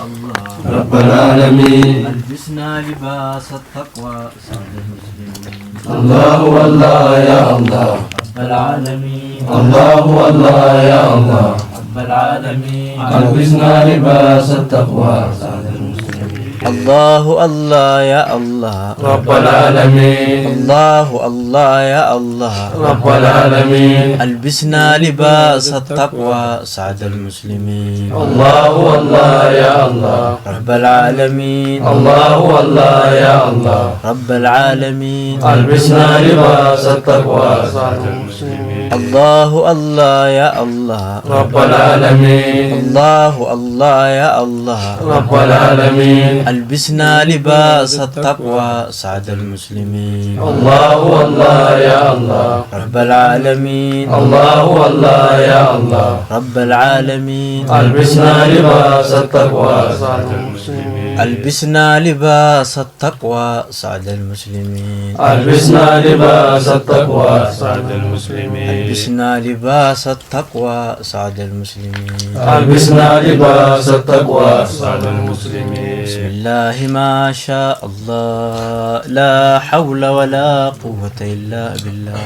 الله رب العالمين. ألبسنا لباس التقوى سعد المسلمين. الله والله يا الله رب العالمين. الله والله يا الله رب العالمين. ألبسنا لباس التقوى سعد المسلمين. الله الله يا الله رب العالمين. الله الله يا الله رب العالمين. ألبسنا لباس التقوى سعد المسلمين. الله والله يا الله رب العالمين. الله والله يا الله رب العالمين. ألبسنا لباس التقوى سعد المسلمين. الله الله يا الله رب العالمين. الله الله يا الله رب العالمين. ألبسنا لباس التقوى سعد المسلمين. الله والله يا الله رب العالمين. الله والله يا الله رب العالمين. ألبسنا لباس التقوى سعد المسلمين. ألبسنا لباس التقوى سعد المسلمين. ألبسنا لباس التقوى سعد المسلمين. ألبسنا لباس التقوى سعد المسلمين. ألبسنا لباس التقوى سعد المسلمين. بسم الله ما شاء الله لا حول ولا قوة إلا بالله.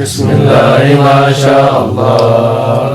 بسم الله ما شاء الله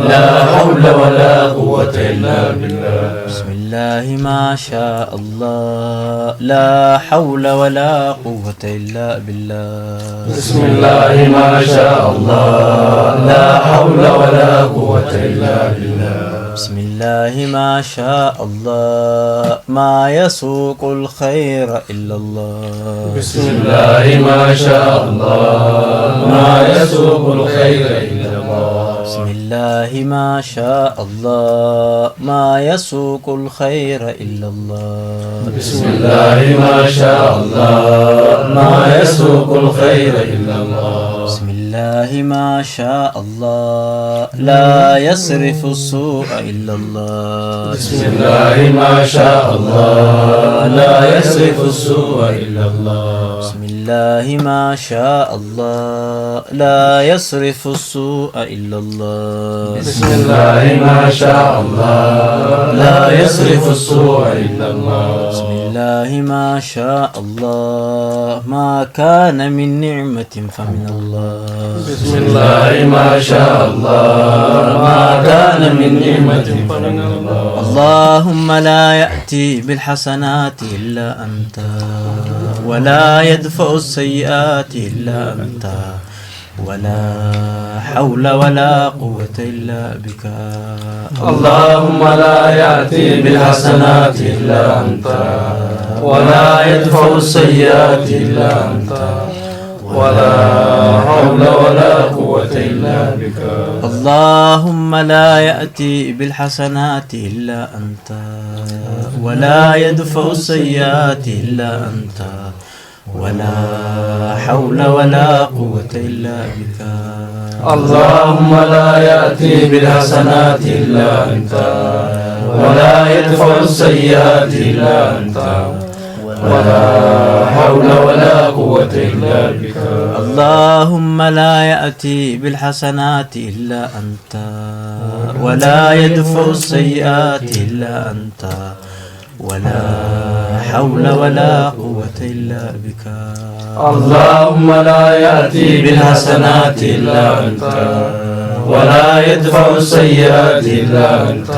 لا حول ولا قوة إلا بالله. بسم الله ما شاء الله لا حول ولا قوة إلا بالله. بسم الله ما شاء الله لا حول ولا قوة إلا بالله. بسم الله ما شاء الله ما يسوق الخير إلا الله. بسم الله ما شاء الله ما يسوق الخير إلا الله. بسم الله ما شاء الله ما يسوق الخير إلا الله. بسم الله ما شاء الله ما يسوق الخير إلا الله. بسم الله ما شاء الله لا يصرف السوء إلا الله. بسم الله ما شاء الله لا يصرف السوء إلا الله. بسم الله ما شاء الله لا يصرف السوء إلا الله. بسم الله ما شاء الله لا يصرف السوء إلا الله. بسم الله ما شاء الله ما كان من نعمة فمن الله. بسم الله ما شاء الله ما كان من نعمة فمن الله. اللهم لا يأتي بالحسنات إلا أنت ولا يدفع السيئات إلا أنت ولا حول ولا قوة إلا بك. اللهم لا يأتي بالحسنات إلا أنت ولا يدفع السيئات إلا أنت ولا حول ولا قوة إلا بك. اللهم لا يأتي بالحسنات إلا أنت ولا يدفع السيئات إلا أنت ولا حول ولا قوة إلا بك. اللهم لا يأتي بالحسنات إلا أنت ولا يدفع السيئات إلا أنت ولا حول ولا قوة إلا بك. اللهم لا يأتي بالحسنات إلا أنت ولا يدفع السيئات إلا أنت ولا حول ولا قوة إلا بك. اللهم لا يأتي بالحسنات إلا أنت ولا يدفع السيئات إلا أنت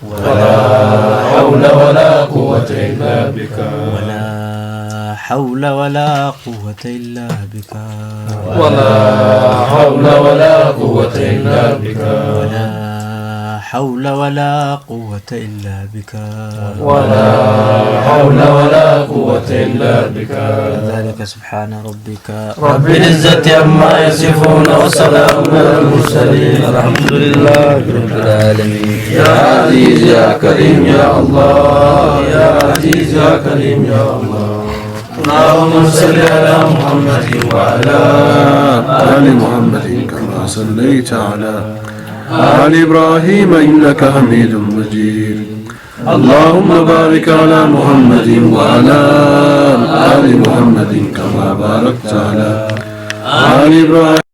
ولا حول ولا قوة إلا بك. ولا حول ولا قوة إلا بك. ولا حول ولا قوة إلا بك. ولا حول ولا قوة إلا بك. ولا حول ولا قوة إلا بك. ذلك سبحان ربك رب العزة عما يصفون وسلام على المرسلين الحمد لله رب العالمين. يا عزيز يا كريم يا الله يا عزيز يا كريم يا الله. اللهم صل على محمد وعلى آل محمد كما صليت على آل إبراهيم إنك حميد مجيد. اللهم بارك على محمد وعلى آل محمد كما باركت على آل إبراهيم